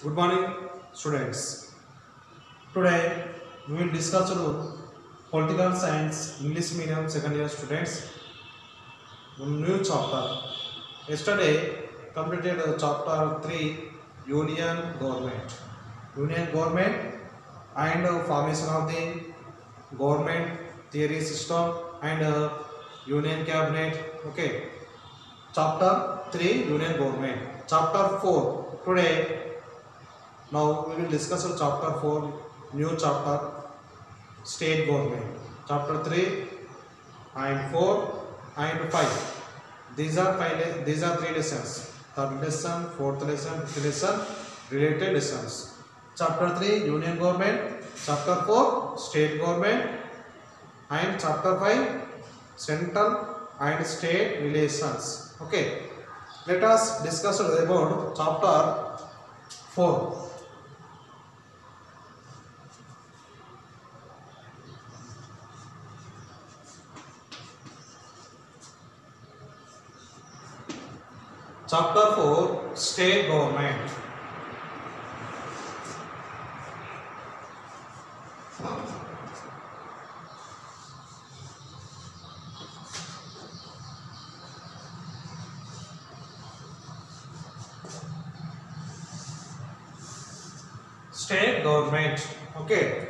Good morning, students. Today we will discuss political science English medium second year students new chapter. Yesterday completed chapter 3 Union Government. Union Government and formation of the government theory system and Union Cabinet. Okay. Chapter 3 Union Government. Chapter 4 today. Now we will discuss chapter 4 new chapter state government. Chapter 3 and 4 and 5. These are three lessons. Third lesson, fourth lesson, fifth lesson, related lessons. Chapter 3 Union Government, Chapter 4 State Government, and Chapter 5 Central and State Relations. Okay. Let us discuss about Chapter 4. Chapter 4 State Government. State Government. Okay.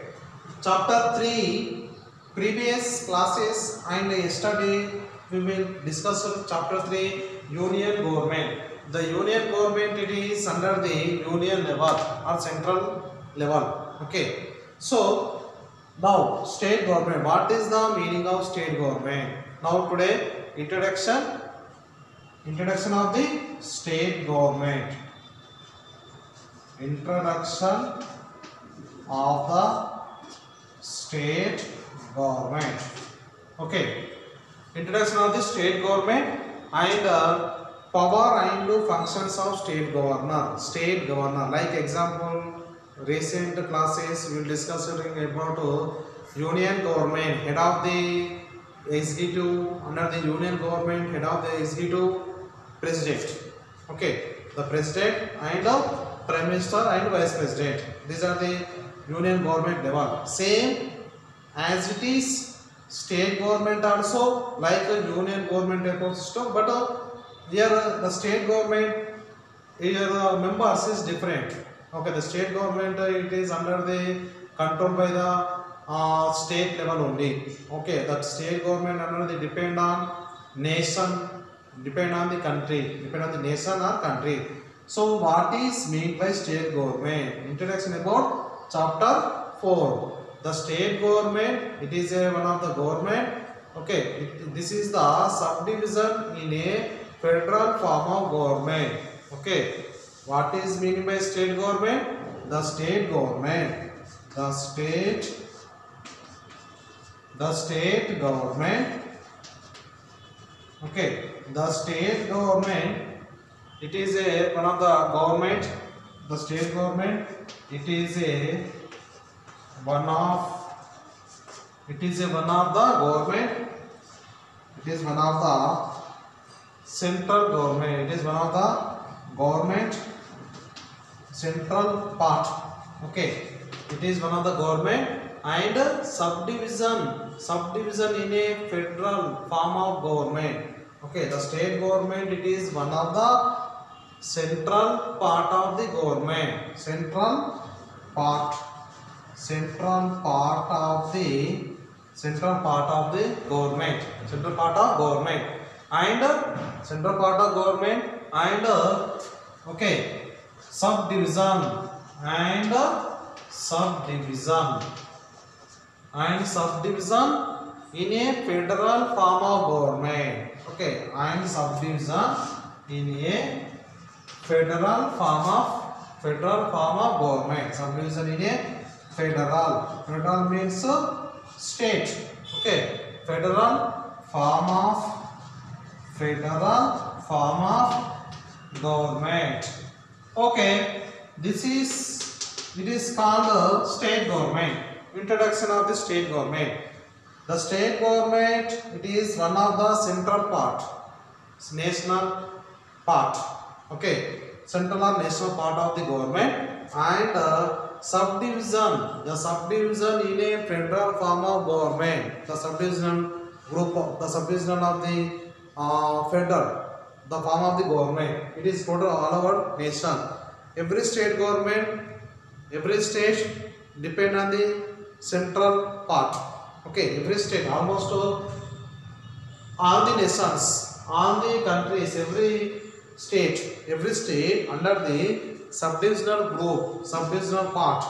Chapter 3 previous classes and yesterday we will discuss Chapter 3 Union Government. The Union Government it is under the Union level or central level. Okay. So now State Government. What is the meaning of State Government? Now today introduction of the State Government. Introduction of the state government. Okay. Introduction of the state government and power and functions of state governor. State governor. Like example, recent classes we will discuss about union government, head of the executive, under the union government, head of the executive, president. Okay. The president and the prime minister and vice president. These are the union government level. Same as it is state government also, like a union government type of system, but here the state government here members is different. Okay, the state government it is under the control by the state level only. Okay, that state government under the depend on nation, depend on the country, depend on the nation or country. So what is meant by state government? Introduction about chapter 4. The state government, it is one of the government. Okay, this is the subdivision in a federal form of government. Okay, what is meant by state government? The state government, the state government. Okay, the state government. It is one of the government. The state government. It is one of the government. It is one of the central government. It is one of the government central part. Okay. It is one of the government and subdivision in a federal form of government. Okay. The state government it is one of the central part of the government. Central part of the government. Central part of government and okay, subdivision in a federal form of government. Okay, and subdivision in a federal form of government. Subdivision in a federal means state. Okay, federal form of government. Okay, it is called state government. Introduction of the state government. The state government it is one of the central part, national part. Okay, central or national part of the government, and subdivision, the subdivision in a federal form of government, the subdivision group of the subdivision of the federal, the form of the government. It is total all over nation. Every state government, every state depend on the central part. Okay, every state, almost all the nations, all the countries, every state under the subdivisional group, subdivisional part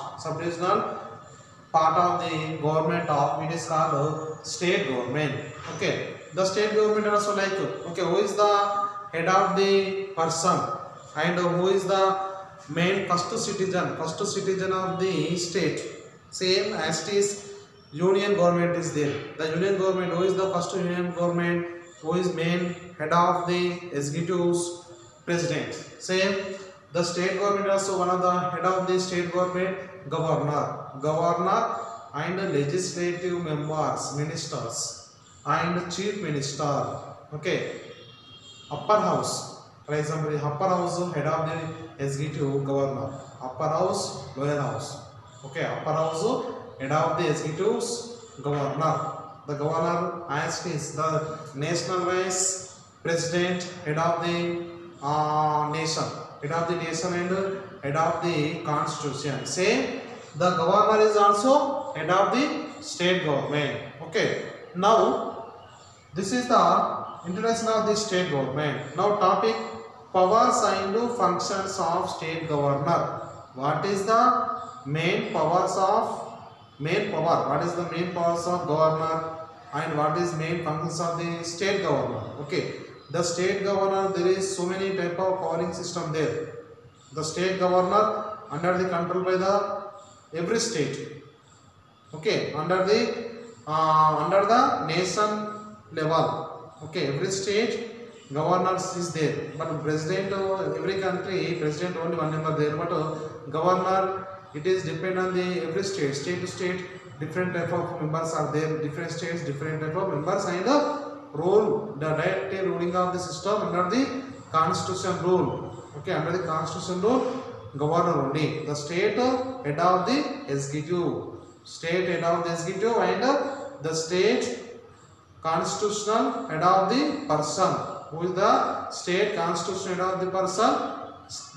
of the government of, it is called state government. Okay, the state government also like, okay, who is the head of the person and who is the main first citizen of the state, same as it is union government is there. The union government, who is the first union government, who is main head of the executives, president. Same, the state government also one of the head of the state government, governor and legislative members, ministers and chief minister. Okay, upper house, for example, upper house head of the executive, governor. Upper house, lower house. Okay, upper house head of the executives, governor. The governor as is the national vice president, head of the nation, and head of the constitution. Same, the governor is also head of the state government. Okay, now this is the introduction of the state government. Now topic, powers and functions of state governor. What is the main powers of what is the main powers of governor and what is main functions of the state governor? Okay, the state governor, there is so many type of powering system there. The state governor under the control by the every state. Okay, under the nation level. Okay, every state governors is there, but president every country president only one member there, but governor, it is depend on the every state to state, different type of members are there, different states different type of members, and rule, the direct ruling of the system under the constitution rule. Okay, under the constitution rule, governor only. The state head of the executive, and the state constitutional head of the person. Who is the state constitutional head of the person?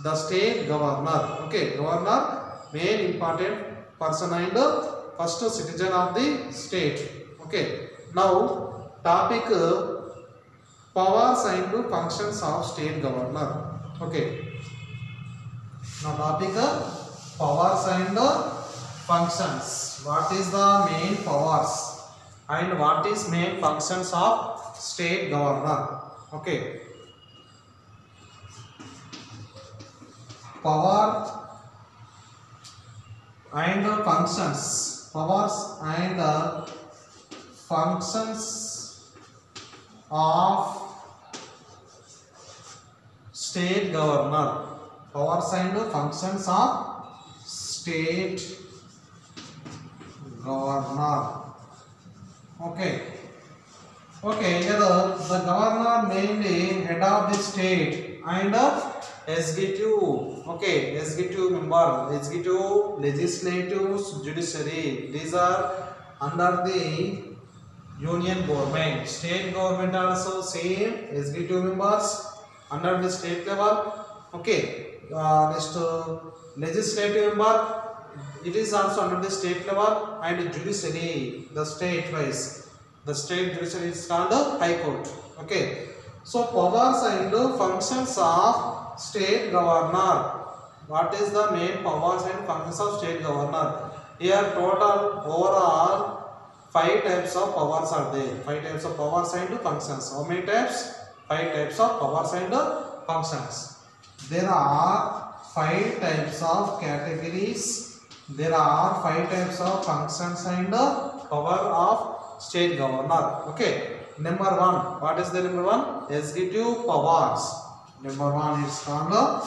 The state governor. Okay, governor, main important person and first citizen of the state. Okay, now topic, powers and functions of state governor. Okay, now topic, powers and functions. What is the main powers and what is main functions of state governor? Okay, power and functions, powers and functions of state governor, powers and functions of state governor. Okay, here the governor mainly head of the state and executive. Okay, executive member, executive, legislative, judiciary, these are under the union government. State government also same, executive members under the state level. Okay, next legislative member, it is also under the state level, and judiciary, the state wise, the state judiciary is called the high court. Okay, so powers and functions of state governor. What is the main powers and functions of state governor? Here total overall 5 types of powers are there. 5 types of powers and functions. How many types? 5 types of powers and functions. There are 5 types of categories. There are 5 types of functions and power of state governor. Okay. Number 1. What is the number 1? Executive powers. Number 1 is called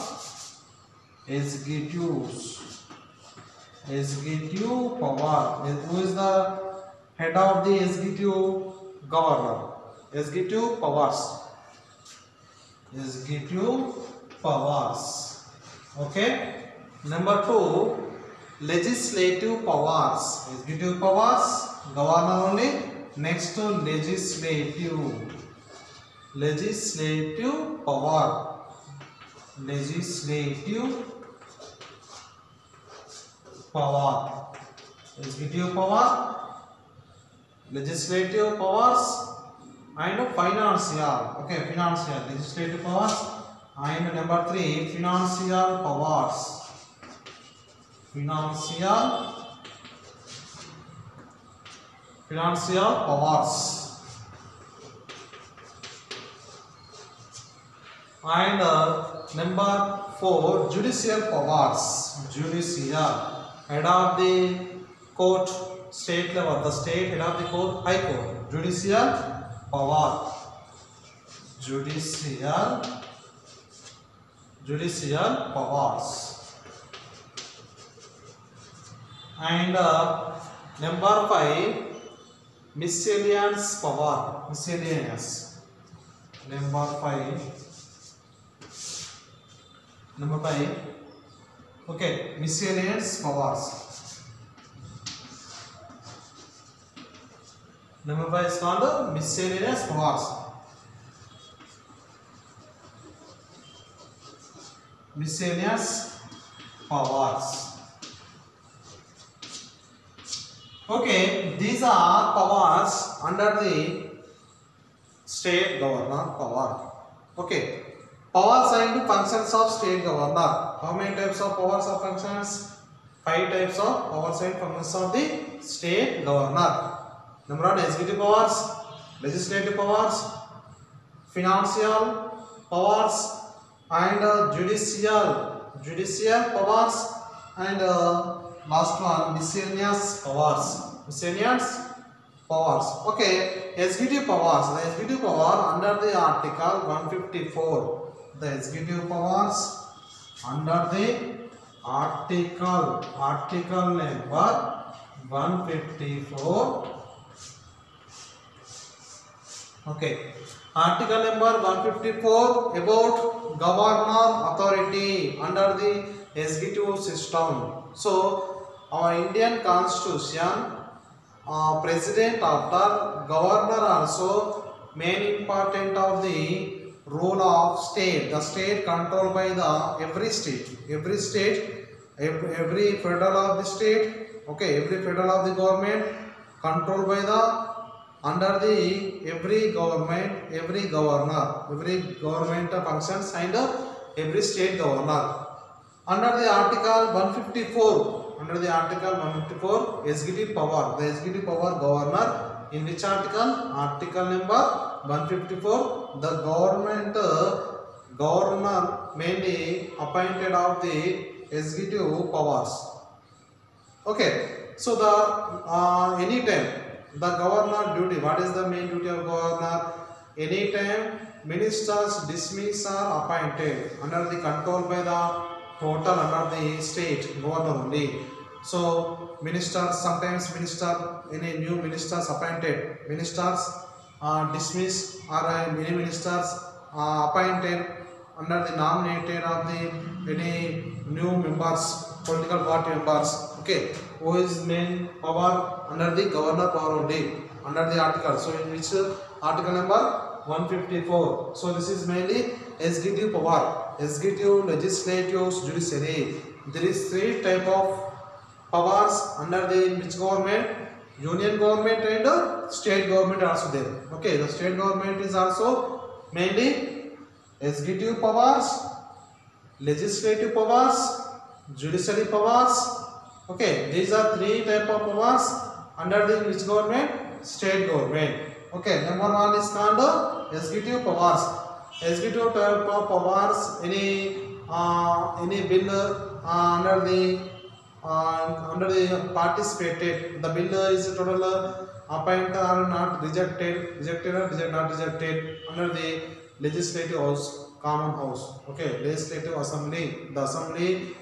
executives. Executive power. Who is the head of the executive? Governor. Executive powers. Executive powers. Okay. Number 2, legislative powers. Executive powers, governor only. Next to legislative power. Legislative power. Executive power, legislative powers, and financial. Okay, financial, legislative powers, and number 3, financial powers. Financial powers. And number 4, judicial powers. Head of the court, state level, the state head of the court, high court. Judicial power. Judicial powers. And number 5, miscellaneous power. Number 5. Okay, miscellaneous powers. Number 5 is called miscellaneous powers. Miscellaneous powers. Okay, these are powers under the state governor power. Okay, powers and functions of state governor. How many types of powers or functions? 5 types of powers and functions of the state governor. Number 1, executive powers, legislative powers, financial powers, and judicial powers, and last one, miscellaneous powers. Okay, executive powers. The executive power under the article 154. The executive powers under the article number 154. Okay, article number 154 about governor authority under the executive system. So our Indian constitution, president after governor also main important of the role of state. The state controlled by the every federal of the state. Okay, every federal of the government controlled by the under the every government functions, and every state governor. Under the article 154, executive power. The executive power governor in which article? Article number 154. The governor mainly appointed of the executive powers. Okay, so the anytime the governor duty. What is the main duty of governor? Anytime ministers dismiss or appointed under the control by the total under the state governor only. So ministers, sometimes any new ministers appointed, ministers dismissed, or many ministers appointed under the nominated of the any new members, political party members. Okay, who is main power under the governor power only under the article. So in which article number 154. So this is mainly executive power: executive, legislative, judiciary. There is 3 type of powers under the which government? Union government and state government also there. Okay, the state government is also mainly executive powers, legislative powers, judiciary powers. Okay, these are 3 type of powers under the which government? State government. Okay, number 1 is called executive powers. Executive type of powers, any bill under the participated, the bill is total appointed or not rejected or not rejected under the legislative house, common house. Okay, legislative assembly, the assembly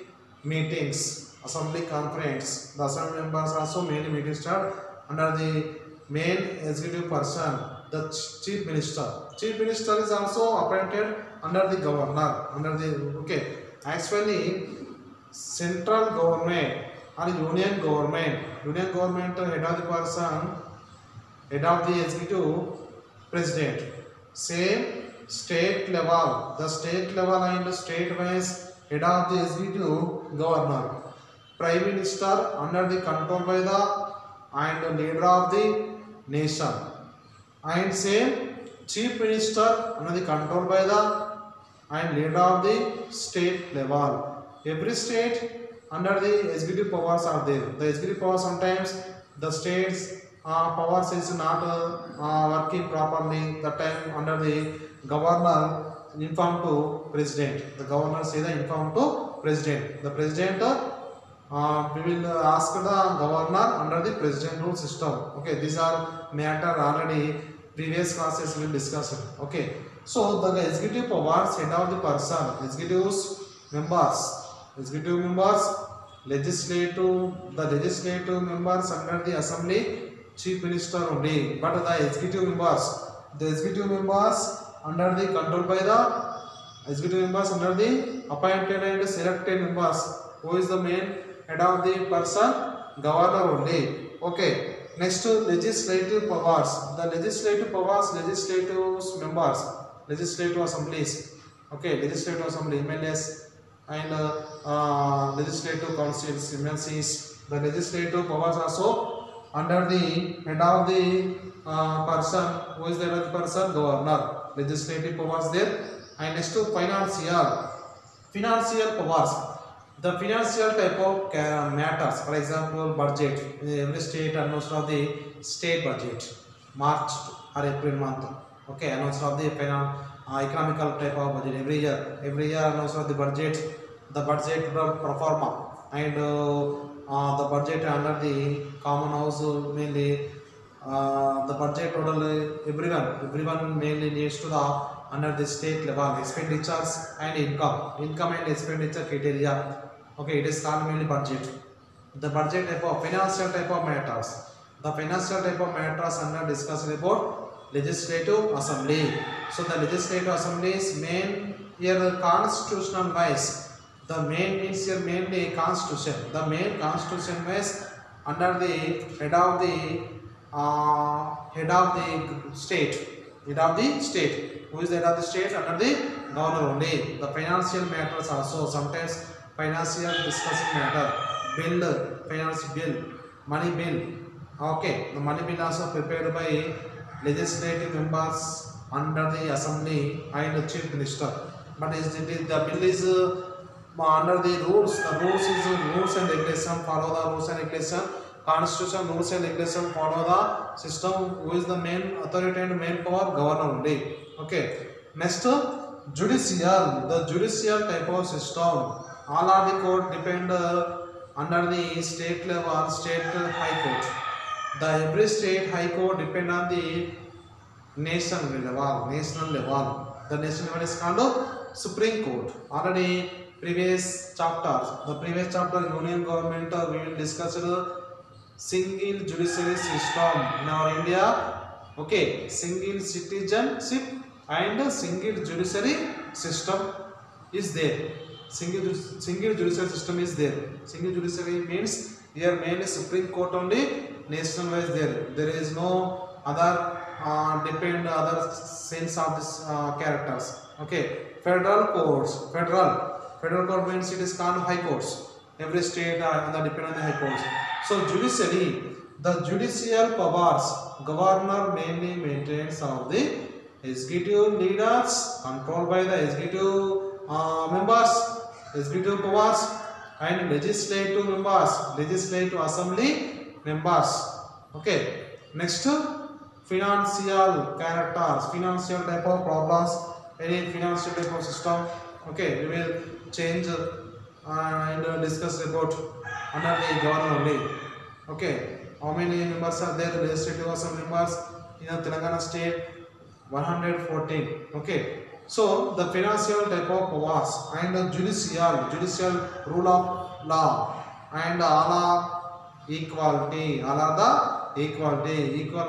meetings, assembly conference, the assembly members also mainly meetings start under the main executive person, the chief minister. Chief minister is also appointed under the governor, under the, okay, Actually, central government or union government head of the person, head of the executive, president. Same state level, the state level and state wise head of the executive, governor. Prime minister under the control by the and leader of the nation. And same chief minister under the control by the and leader of the state level. Every state under the executive powers are there. The executive power, sometimes the states powers is not working properly. That time under the governor inform to president. The governor say the inform to president. The president we will ask the governor under the president rule system. Okay, these are matter already previous classes we will discuss it. Okay, so the executive powers, head of the person, executive members, the legislative members under the assembly, chief minister only. But the executive members under the control by the executive members under the appointed and selected members. Who is the main head of the person? Governor only. Okay. Next, legislative powers. The legislative powers, legislative members, legislative assemblies. Okay, legislative assembly, MLAs, and legislative councils, MLCs. The legislative powers also under the head of the person. Who is the head of the person? Governor. Legislative powers there. And next to financial powers. The financial type of matters, for example, budget. Every state announced of the state budget, March or April month. Okay, announced of the economical type of budget every year. Every year announced of the budget pro forma, and the budget under the common house mainly. The budget total everyone mainly needs to the under the state level expenditures and income and expenditure criteria. Okay, it is called mainly budget. The budget type of financial type of matters. The financial type of matters under discussed about legislative assembly. So the legislative assembly is main here constitutional wise. The main means here mainly constitution. The main constitution wise under the head of the state. Head of the state. Who is the head of the state? Under the governor only. The financial matters also sometimes. Financial discussing matter, finance bill, money bill. Okay, the money bill also prepared by legislative members under the assembly and the chief minister. But the bill is under the rules. The rules is rules and regulation. Follow the rules and regulation. Constitution, rules and regulation. Follow the system. Who is the main authority and main power? Governor only. Okay. Next, judicial. The judicial type of system. All of the court depend under the state level, state high court. The every state high court depend on the national level. The national level is called Supreme Court. Already previous chapter union government we will discuss single judiciary system in our India. Okay, single citizenship and single judiciary system is there. Single judicial system is there. Single judiciary means here mainly Supreme Court only, national wise there. There is no other depend other sense of this characters. Okay, federal courts. Federal court means it is called high courts. Every state depend on the high courts. So judiciary, the judicial powers, governor mainly maintains of the executive leaders, controlled by the executive members. Executive powers and legislative members, legislative assembly members. Okay. Next, financial characters, financial type of problems, any financial type of system. Okay, we will change and discuss about under the governor only. Okay, how many members are there? Legislative assembly members in Telangana state 114. Okay. So the financial type of powers and the judicial rule of law and all are equality. All are the equal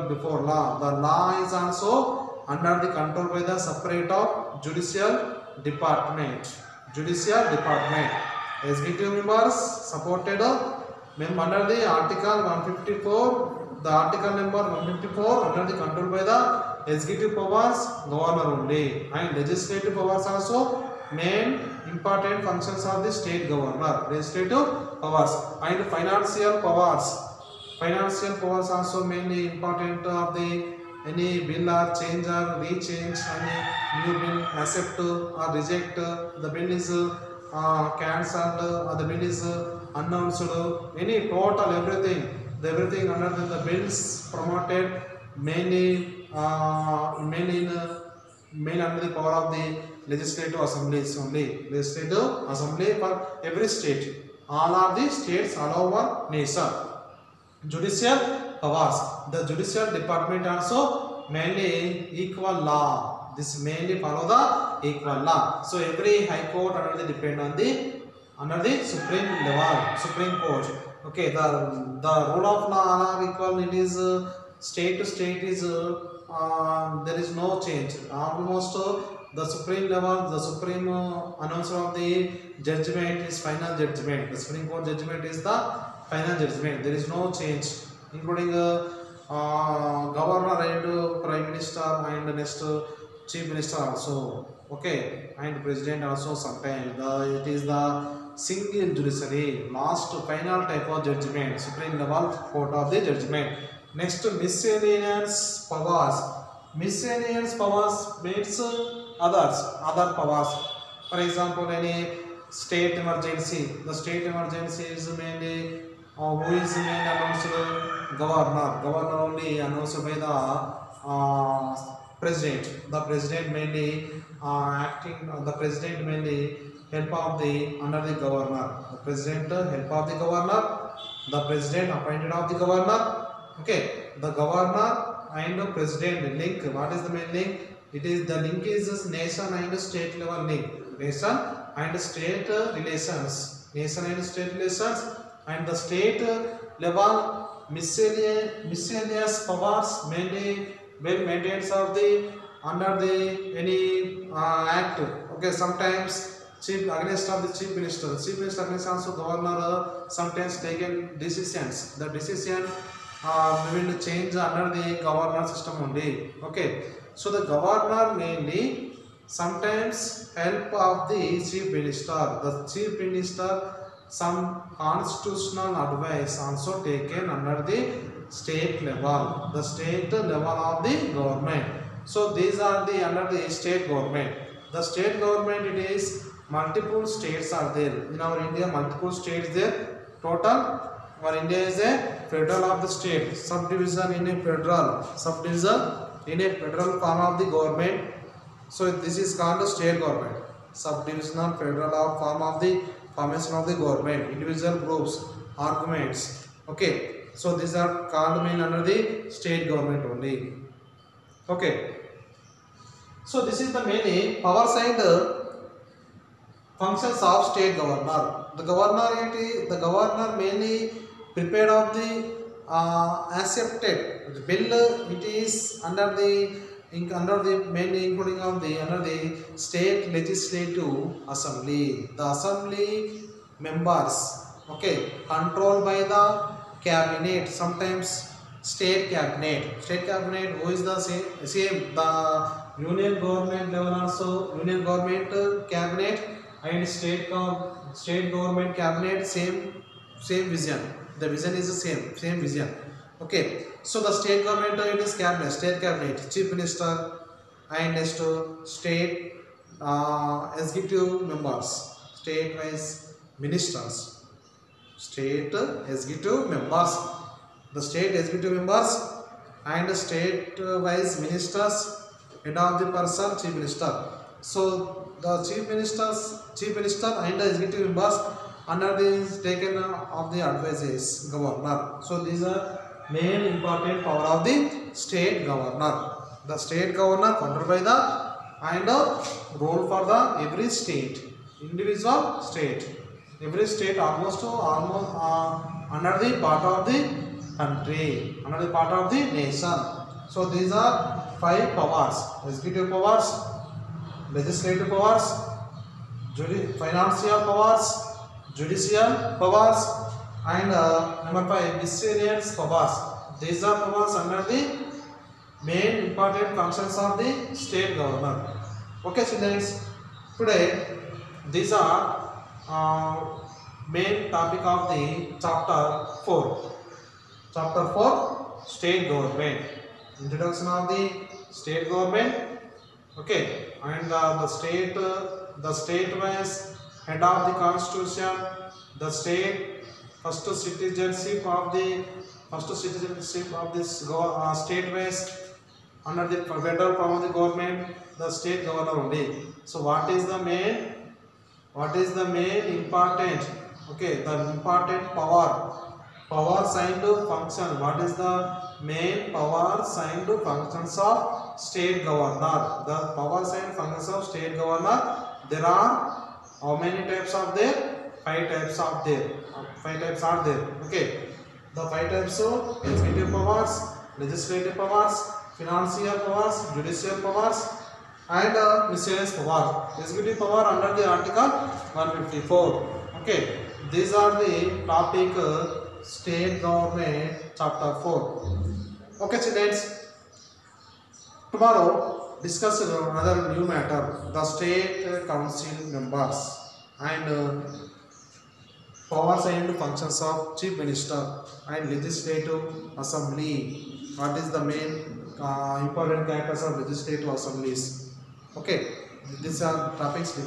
before law. The law is also under the control by the separate of judicial department. judicial department. Executive members supported under the article 154, the article number 154 under the control by the executive powers governor only, and legislative powers also main important functions of the state governor. Legislative powers and financial powers. Financial powers also mainly important of the any bill or change or rechange, any new bill accept or reject, the bill is cancelled or the bill is announced, any total everything under the bills promoted mainly main under the power of the legislative assemblies only. Legislative assembly for every state, all of the states all over nation. Judicial powers, the judicial department also mainly equal law. This mainly follow the equal law. So every high court under the depend on the under the supreme level, supreme court. Okay, the rule of law are equal. It is state to state is there is no change. Almost the supreme level, the supreme announcer of the judgment is final judgment. The Supreme Court judgment is the final judgment. There is no change, including governor and prime minister and next chief minister also. Okay, and president also sometimes. It is the single judiciary, last final type of judgment, supreme level court of the judgment. Next, miscellaneous powers. Miscellaneous powers means other powers. For example, any state emergency. The state emergency is mainly who is mainly announced? Governor. Governor only announced by the president. The president mainly acting. The president mainly help of the under the governor. The president help of the governor. The president appointed of the governor. Okay, the governor and the president link. What is the main link? It is the link is nation and state level link. Nation and state relations. Nation and state relations, and the state level miscellaneous powers mainly well maintained of the under the any act. Okay, sometimes chief against of the chief minister. Chief minister against also governor sometimes taken decisions. The decision we will change under the governor system only. Okay, so the governor mainly sometimes help of the chief minister. The chief minister some constitutional advice also taken under the state level, the state level of the government. So these are the under the state government. The state government, it is multiple states are there in our India. Multiple states there. Total our India is a federal of the state, subdivision in a federal, subdivision in a federal form of the government. So this is called the state government. Subdivisional federal form of the formation of the government, individual groups, arguments. Okay, so these are called main under the state government only. Okay, so this is the mainly powers and functions of state governor. The governor mainly prepared of the accepted bill. It is under the mainly including of the under the state legislative assembly. The assembly members, okay, controlled by the cabinet. Sometimes state cabinet. State cabinet who is the same the union government level also, union government cabinet and state government cabinet, same vision. The vision is the same vision. Okay, so the state government, it is cabinet, state cabinet, chief minister and next state executive members, state wise ministers, state executive members, the state executive members and state wise ministers, head of the person chief minister. So the chief minister and the executive members under this taken of the advices governor. So these are main important power of the state governor. The state governor controlled by the and rule for the every state, individual state, every state almost under the part of the country, under the part of the nation. So these are 5 powers: executive powers, legislative powers, financial powers, judicial powers, and number 5 miscellaneous powers. These are powers under the main important functions of the state governor. Okay students, today these are main topic of the chapter 4. Chapter 4, state government. Introduction of the state government. Okay, and the state was head of the constitution. The state first citizenship of this state was under the federal form of the government, the state governor only. So what is the main important, okay, the important power sign to function. What is the main power sign to functions of state governor? The power sign functions of state governor, there are how many types of there? 5 types of there. 5 types are there. Okay, the 5 types of executive powers, legislative powers, financial powers, judicial powers, and miscellaneous power. Executive power under the article 154. Okay, these are the topic state government chapter 4. Okay students, tomorrow discuss another new matter, the state council members and powers and functions of chief minister and legislative assembly. What is the main important characters of legislative assemblies? Okay, these are topics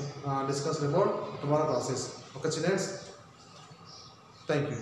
discussed about tomorrow classes. Okay students, thank you.